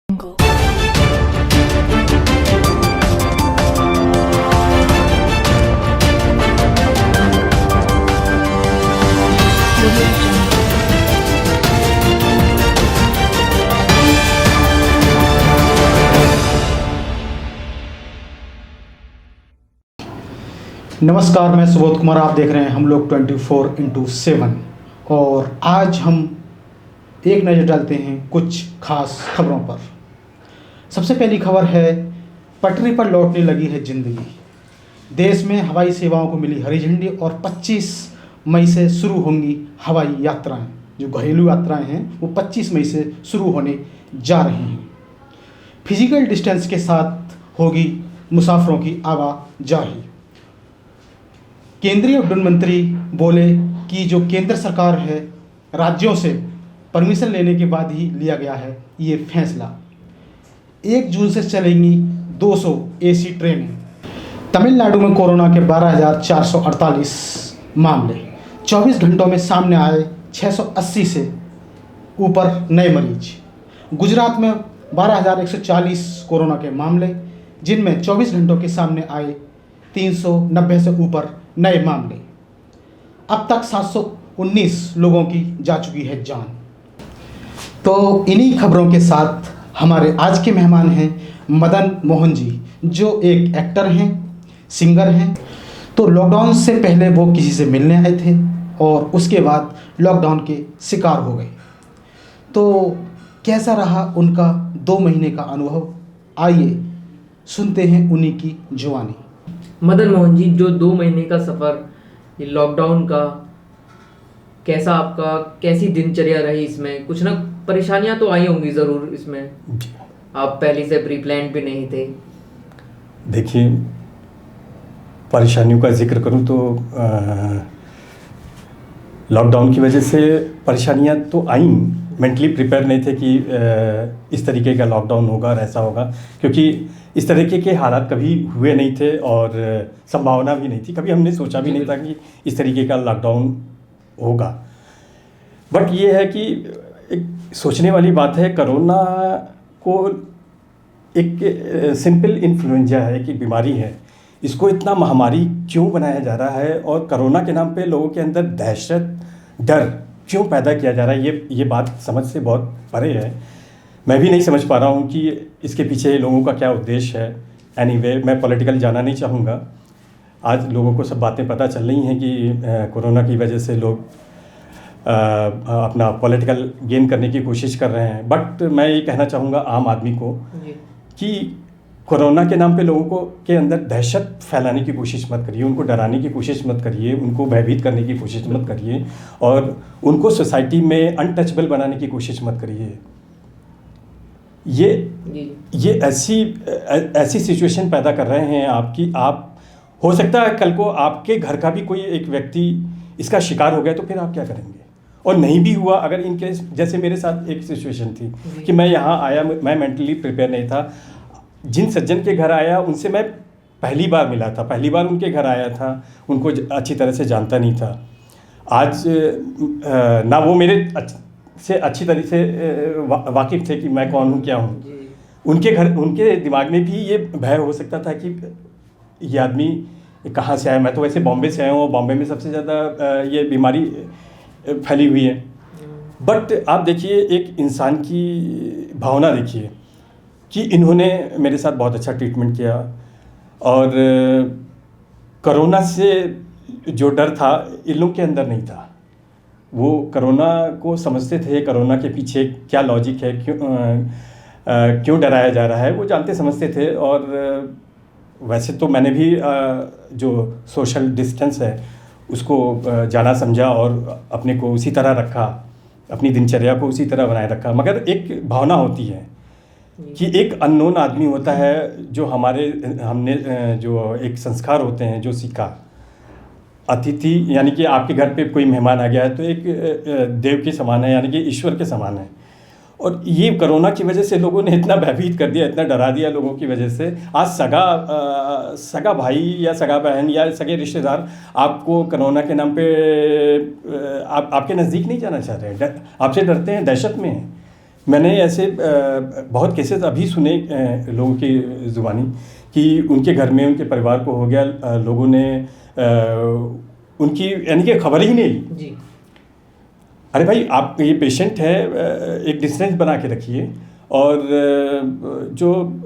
Jungle. Audio Jungle. नमस्कार, मैं सुबोध कुमार। आप देख रहे हैं हम लोग 24x7 और आज हम एक नज़र डालते हैं कुछ खास खबरों पर। सबसे पहली खबर है, पटरी पर लौटने लगी है जिंदगी। देश में हवाई सेवाओं को मिली हरी झंडी और 25 मई से शुरू होंगी हवाई यात्राएं। जो घरेलू यात्राएं हैं वो 25 मई से शुरू होने जा रही हैं। फिजिकल डिस्टेंस के साथ होगी मुसाफिरों की आवाजाही। केंद्रीय उड्डयन मंत्री बोले कि जो केंद्र सरकार है, राज्यों से परमिशन लेने के बाद ही लिया गया है ये फैसला। 1 जून से चलेंगी 200 एसी ट्रेनें। तमिलनाडु में कोरोना के 12,448 मामले। 24 घंटों में सामने आए 680 से ऊपर नए मरीज। गुजरात में 12,140 कोरोना के मामले, जिनमें 24 घंटों के सामने आए 390 से ऊपर नए मामले। अब तक 719 लोगों की जा चुकी है जान। तो इन्हीं खबरों के साथ हमारे आज के मेहमान हैं मदन मोहन जी, जो एक एक्टर हैं, सिंगर हैं। तो लॉकडाउन से पहले वो किसी से मिलने आए थे और उसके बाद लॉकडाउन के शिकार हो गए। तो कैसा रहा उनका 2 महीने का अनुभव, आइए सुनते हैं उन्हीं की जुबानी। मदन मोहन जी, जो 2 महीने का सफ़र ये लॉकडाउन का, कैसा आपका, कैसी दिनचर्या रही? इसमें कुछ ना परेशानियां तो आई होंगी ज़रूर इसमें। आप पहले से प्री प्लान भी नहीं थे। देखिए, परेशानियों का जिक्र करूं तो लॉकडाउन की वजह से परेशानियां तो आई। मेंटली प्रिपेयर नहीं थे कि इस तरीके का लॉकडाउन होगा और ऐसा होगा, क्योंकि इस तरीके के हालात कभी हुए नहीं थे और संभावना भी नहीं थी। कभी हमने सोचा भी नहीं था कि इस तरीके का लॉकडाउन होगा। बट ये है कि एक सोचने वाली बात है, कोरोना को एक सिंपल इन्फ्लुएंजा है कि बीमारी है, इसको इतना महामारी क्यों बनाया जा रहा है और कोरोना के नाम पे लोगों के अंदर दहशत, डर क्यों पैदा किया जा रहा है, ये बात समझ से बहुत परे है। मैं भी नहीं समझ पा रहा हूँ कि इसके पीछे लोगों का क्या उद्देश्य है। एनीवे, मैं पॉलिटिकल जाना नहीं चाहूँगा। आज लोगों को सब बातें पता चल रही हैं कि कोरोना की वजह से लोग अपना पॉलिटिकल गेन करने की कोशिश कर रहे हैं। बट मैं ये कहना चाहूँगा आम आदमी को कि कोरोना के नाम पे लोगों को के अंदर दहशत फैलाने की कोशिश मत करिए, उनको डराने की कोशिश मत करिए, उनको भयभीत करने की कोशिश मत करिए और उनको सोसाइटी में अनटचेबल बनाने की कोशिश मत करिए। ये ऐसी सिचुएशन पैदा कर रहे हैं आपकी, आप हो सकता है कल को आपके घर का भी कोई एक व्यक्ति इसका शिकार हो गया तो फिर आप क्या करेंगे? और नहीं भी हुआ, अगर इन केस, जैसे मेरे साथ एक सिचुएशन थी कि मैं यहाँ आया, मैं मेंटली प्रिपेयर नहीं था। जिन सज्जन के घर आया उनसे मैं पहली बार मिला था, पहली बार उनके घर आया था, उनको अच्छी तरह से जानता नहीं था। आज ना वो मेरे से अच्छी तरह से वाकिफ़ थे कि मैं कौन हूँ, क्या हूँ। उनके दिमाग में भी ये भय हो सकता था कि ये आदमी कहाँ से आया। मैं तो वैसे बॉम्बे से आया हूँ और बॉम्बे में सबसे ज़्यादा ये बीमारी फैली हुई है। बट आप देखिए, एक इंसान की भावना देखिए कि इन्होंने मेरे साथ बहुत अच्छा ट्रीटमेंट किया और कोरोना से जो डर था इन लोगों के अंदर नहीं था। वो कोरोना को समझते थे, कोरोना के पीछे क्या लॉजिक है, क्यों डराया जा रहा है, वो जानते समझते थे। और वैसे तो मैंने भी जो सोशल डिस्टेंस है उसको जाना समझा और अपने को उसी तरह रखा, अपनी दिनचर्या को उसी तरह बनाए रखा। मगर एक भावना होती है कि एक अननोन आदमी होता है जो हमने जो एक संस्कार होते हैं जो सीखा। अतिथि यानी कि आपके घर पे कोई मेहमान आ गया है तो एक देव के समान है, यानी कि ईश्वर के समान है। और ये कोरोना की वजह से लोगों ने इतना भयभीत कर दिया, इतना डरा दिया लोगों की वजह से। आज सगा भाई या सगा बहन या सगे रिश्तेदार आपको कोरोना के नाम पे आपके नज़दीक नहीं जाना चाह रहे हैं, आपसे डरते हैं, दहशत में हैं। मैंने ऐसे बहुत केसेस अभी सुने लोगों की ज़ुबानी कि उनके घर में उनके परिवार को हो गया, लोगों ने उनकी यानी कि खबर ही नहीं ली। जी। अरे भाई, आप ये पेशेंट है, एक डिस्टेंस बना के रखिए, और जो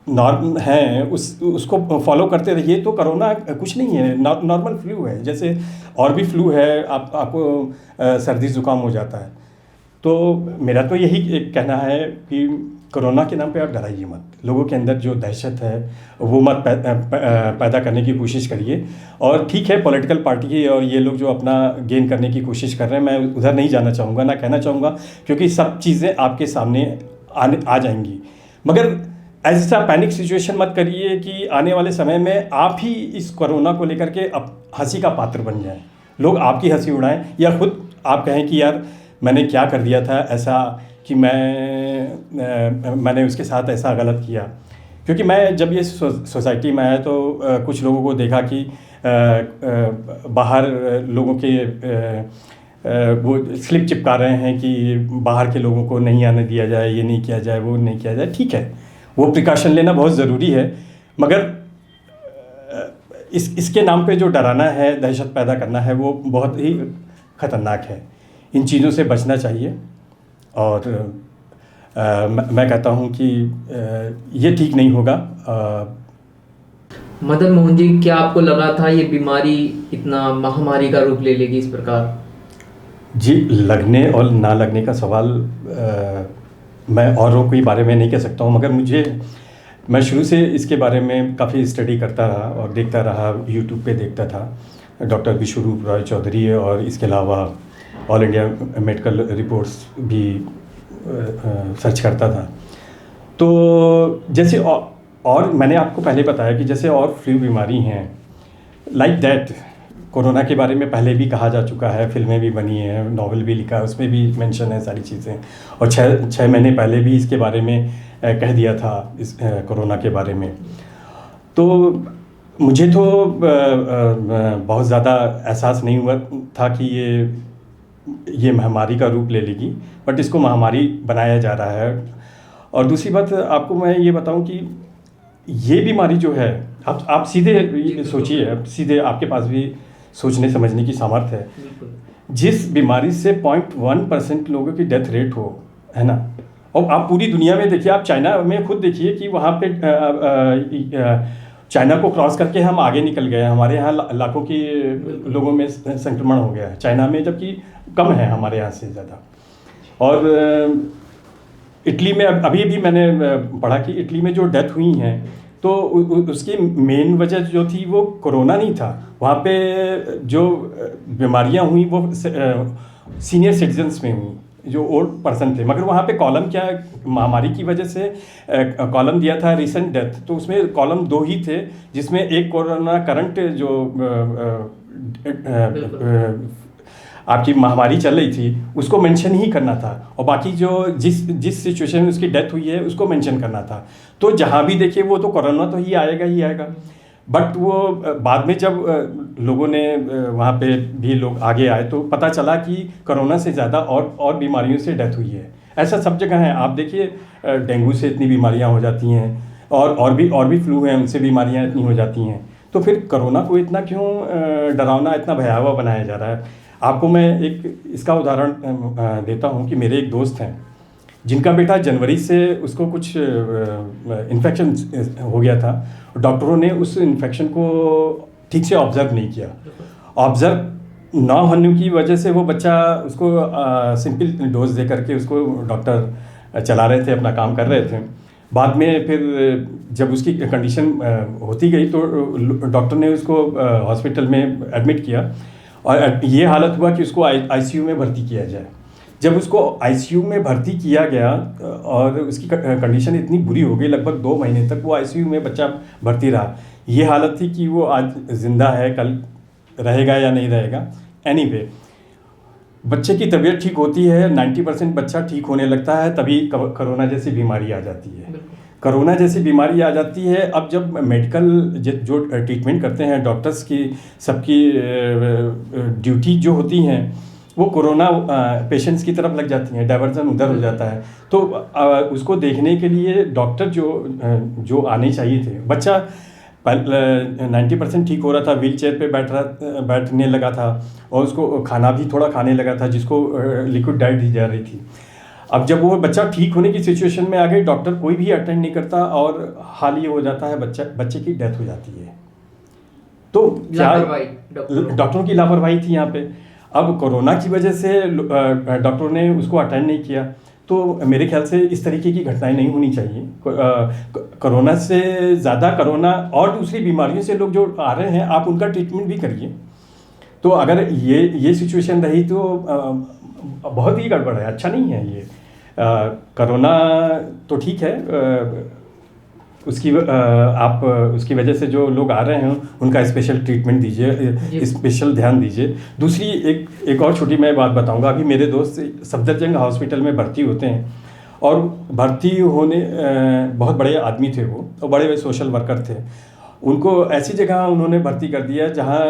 नॉर्म है उसको फॉलो करते रहिए, तो कोरोना कुछ नहीं है, नॉर्मल फ्लू है, जैसे और भी फ्लू है, आपको सर्दी ज़ुकाम हो जाता है। तो मेरा तो यही एक कहना है कि कोरोना के नाम पे आप डराइए मत, लोगों के अंदर जो दहशत है वो मत पैदा करने की कोशिश करिए। और ठीक है, पॉलिटिकल पार्टी और ये लोग जो अपना गेन करने की कोशिश कर रहे हैं, मैं उधर नहीं जाना चाहूँगा, ना कहना चाहूँगा, क्योंकि सब चीज़ें आपके सामने आ जाएंगी। मगर ऐसा पैनिक सिचुएशन मत करिए कि आने वाले समय में आप ही इस कोरोना को लेकर के अब हंसी का पात्र बन जाएं, लोग आपकी हंसी उड़ाएं, या खुद आप कहें कि यार मैंने क्या कर दिया था ऐसा कि मैंने उसके साथ ऐसा गलत किया। क्योंकि मैं जब ये सोसाइटी में आया तो कुछ लोगों को देखा कि बाहर लोगों के वो स्लिप चिपका रहे हैं कि बाहर के लोगों को नहीं आने दिया जाए, ये नहीं किया जाए, वो नहीं किया जाए। ठीक है, वो प्रिकॉशन लेना बहुत ज़रूरी है, मगर इसके नाम पे जो डराना है, दहशत पैदा करना है, वो बहुत ही ख़तरनाक है। इन चीज़ों से बचना चाहिए। और मैं कहता हूँ कि ये ठीक नहीं होगा। मदन मोहन जी, क्या आपको लगा था ये बीमारी इतना महामारी का रूप ले लेगी इस प्रकार? जी, लगने और ना लगने का सवाल मैं औरों के बारे में नहीं कह सकता हूँ, मगर मैं शुरू से इसके बारे में काफ़ी स्टडी करता रहा और देखता रहा, यूट्यूब पे देखता था। डॉक्टर विश्वरूप रॉय चौधरी और इसके अलावा ऑल इंडिया मेडिकल रिपोर्ट्स भी सर्च करता था। तो जैसे और मैंने आपको पहले बताया कि जैसे और फ्लू बीमारी हैं, लाइक दैट कोरोना के बारे में पहले भी कहा जा चुका है, फिल्में भी बनी हैं, नॉवल भी लिखा है, उसमें भी मेंशन है सारी चीज़ें। और छः महीने पहले भी इसके बारे में कह दिया था, इस कोरोना के बारे में। तो मुझे तो बहुत ज़्यादा एहसास नहीं हुआ था कि ये महामारी का रूप ले लेगी, बट इसको महामारी बनाया जा रहा है। और दूसरी बात आपको मैं ये बताऊं कि ये बीमारी जो है, आप सीधे सोचिए, अब सीधे आपके पास भी सोचने समझने की सामर्थ्य है। जिस बीमारी से 0.1% लोगों की डेथ रेट हो, है ना, और आप पूरी दुनिया में देखिए, आप चाइना में खुद देखिए कि वहाँ पे चाइना को क्रॉस करके हम आगे निकल गए। हमारे यहाँ लाखों की लोगों में संक्रमण हो गया है चाइना में, जबकि कम है हमारे यहाँ से ज़्यादा। और इटली में अभी भी मैंने पढ़ा कि इटली में जो डेथ हुई हैं, तो उसकी मेन वजह जो थी वो कोरोना नहीं था। वहाँ पे जो बीमारियाँ हुई वो सीनियर सिटीजन्स में हुई, जो ओल्ड पर्सन थे। मगर वहाँ पे कॉलम क्या, महामारी की वजह से कॉलम दिया था रिसेंट डेथ, तो उसमें कॉलम 2 ही थे, जिसमें एक कोरोना करंट जो आपकी महामारी चल रही थी उसको मेंशन ही करना था, और बाकी जो जिस सिचुएशन में उसकी डेथ हुई है उसको मेंशन करना था। तो जहाँ भी देखिए वो तो कोरोना तो ही आएगा। बट वो बाद में जब लोगों ने वहाँ पे भी लोग आगे आए तो पता चला कि कोरोना से ज़्यादा और बीमारियों से डेथ हुई है। ऐसा सब जगह है। आप देखिए डेंगू से इतनी बीमारियाँ हो जाती हैं, और भी फ्लू हैं, उनसे बीमारियाँ इतनी हो जाती हैं। तो फिर कोरोना को इतना क्यों डरावना, इतना भयावह बनाया जा रहा है? आपको मैं एक इसका उदाहरण देता हूँ कि मेरे एक दोस्त हैं जिनका बेटा जनवरी से उसको कुछ इन्फेक्शन हो गया था। डॉक्टरों ने उस इन्फेक्शन को ठीक से ऑब्ज़र्व नहीं किया। ऑब्ज़र्व ना होने की वजह से वो बच्चा, उसको सिंपल डोज दे करके उसको डॉक्टर चला रहे थे, अपना काम कर रहे थे। बाद में फिर जब उसकी कंडीशन होती गई तो डॉक्टर ने उसको हॉस्पिटल में एडमिट किया, और ये हालत हुआ कि उसको आईसीयू में भर्ती किया जाए। जब उसको आईसीयू में भर्ती किया गया और उसकी कंडीशन इतनी बुरी हो गई, लगभग 2 महीने तक वो आईसीयू में बच्चा भर्ती रहा। ये हालत थी कि वो आज ज़िंदा है, कल रहेगा या नहीं रहेगा। एनीवे, बच्चे की तबीयत ठीक होती है, 90% बच्चा ठीक होने लगता है, तभी कोरोना जैसी बीमारी आ जाती है। कोरोना जैसी बीमारी आ जाती है। अब जब मेडिकल जो ट्रीटमेंट करते हैं डॉक्टर्स की, सबकी ड्यूटी जो होती हैं वो कोरोना पेशेंट्स की तरफ लग जाती हैं, डाइवर्जन उधर हो जाता है। तो उसको देखने के लिए डॉक्टर जो आने चाहिए थे, बच्चा 90% ठीक हो रहा था, व्हील चेयर पे बैठने लगा था और उसको खाना भी थोड़ा खाने लगा था, जिसको लिक्विड डाइट दी जा रही थी। अब जब वो बच्चा ठीक होने की सिचुएशन में आ गई, डॉक्टर कोई भी अटेंड नहीं करता और हाल ये हो जाता है, बच्चे की डेथ हो जाती है। तो क्या डॉक्टरों की लापरवाही थी यहाँ पे। अब कोरोना की वजह से डॉक्टरों ने उसको अटेंड नहीं किया, तो मेरे ख्याल से इस तरीके की घटनाएं नहीं होनी चाहिए। कोरोना से ज़्यादा कोरोना और दूसरी बीमारियों से लोग जो आ रहे हैं, आप उनका ट्रीटमेंट भी करिए। तो अगर ये सिचुएशन रही तो बहुत ही गड़बड़ है, अच्छा नहीं है ये। कोरोना तो ठीक है, उसकी वजह से जो लोग आ रहे हैं उनका स्पेशल ट्रीटमेंट दीजिए, स्पेशल ध्यान दीजिए। दूसरी एक और छोटी मैं बात बताऊंगा। अभी मेरे दोस्त सफदरजंग हॉस्पिटल में भर्ती होते हैं और भर्ती होने बहुत बड़े आदमी थे वो, और बड़े बड़े सोशल वर्कर थे। उनको ऐसी जगह उन्होंने भर्ती कर दिया जहाँ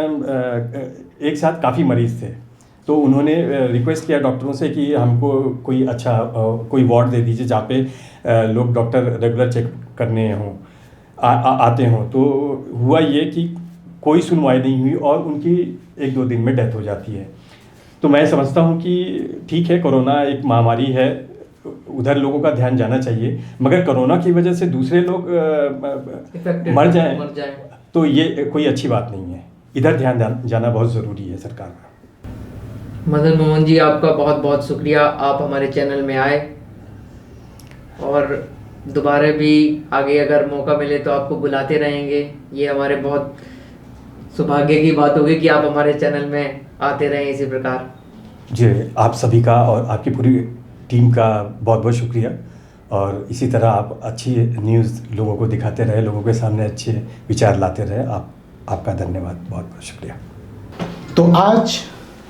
एक साथ काफ़ी मरीज़ थे। तो उन्होंने रिक्वेस्ट किया डॉक्टरों से कि हमको कोई अच्छा कोई वार्ड दे दीजिए जहाँ पे लोग डॉक्टर रेगुलर चेक करने हों आते हों। तो हुआ ये कि कोई सुनवाई नहीं हुई और उनकी 1-2 दिन में डेथ हो जाती है। तो मैं समझता हूँ कि ठीक है, कोरोना एक महामारी है, उधर लोगों का ध्यान जाना चाहिए, मगर कोरोना की वजह से दूसरे लोग मर जाएं तो ये कोई अच्छी बात नहीं है। इधर ध्यान जाना बहुत ज़रूरी है सरकार का। मदन मोहन जी, आपका बहुत बहुत शुक्रिया, आप हमारे चैनल में आए, और दोबारा भी आगे अगर मौका मिले तो आपको बुलाते रहेंगे। ये हमारे बहुत सौभाग्य की बात होगी कि आप हमारे चैनल में आते रहें इसी प्रकार। जी, आप सभी का और आपकी पूरी टीम का बहुत बहुत शुक्रिया, और इसी तरह आप अच्छी न्यूज़ लोगों को दिखाते रहे, लोगों के सामने अच्छे विचार लाते रहे। आपका धन्यवाद, बहुत बहुत शुक्रिया। तो आज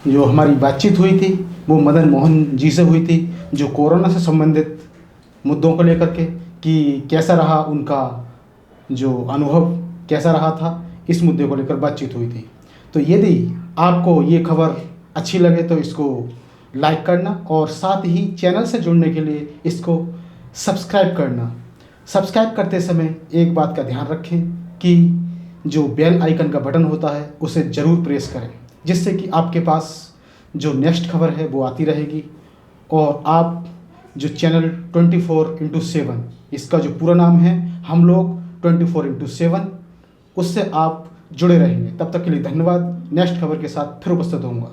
जो हमारी बातचीत हुई थी वो मदन मोहन जी से हुई थी, जो कोरोना से संबंधित मुद्दों को लेकर के कि कैसा रहा उनका जो अनुभव कैसा रहा था, इस मुद्दे को लेकर बातचीत हुई थी। तो यदि आपको ये खबर अच्छी लगे तो इसको लाइक करना, और साथ ही चैनल से जुड़ने के लिए इसको सब्सक्राइब करना। सब्सक्राइब करते समय एक बात का ध्यान रखें कि जो बेल आइकन का बटन होता है उसे ज़रूर प्रेस करें, जिससे कि आपके पास जो नेक्स्ट खबर है वो आती रहेगी, और आप जो चैनल 24x7, इसका जो पूरा नाम है हम लोग 24x7, उससे आप जुड़े रहेंगे। तब तक के लिए धन्यवाद। नेक्स्ट खबर के साथ फिर उपस्थित होऊंगा।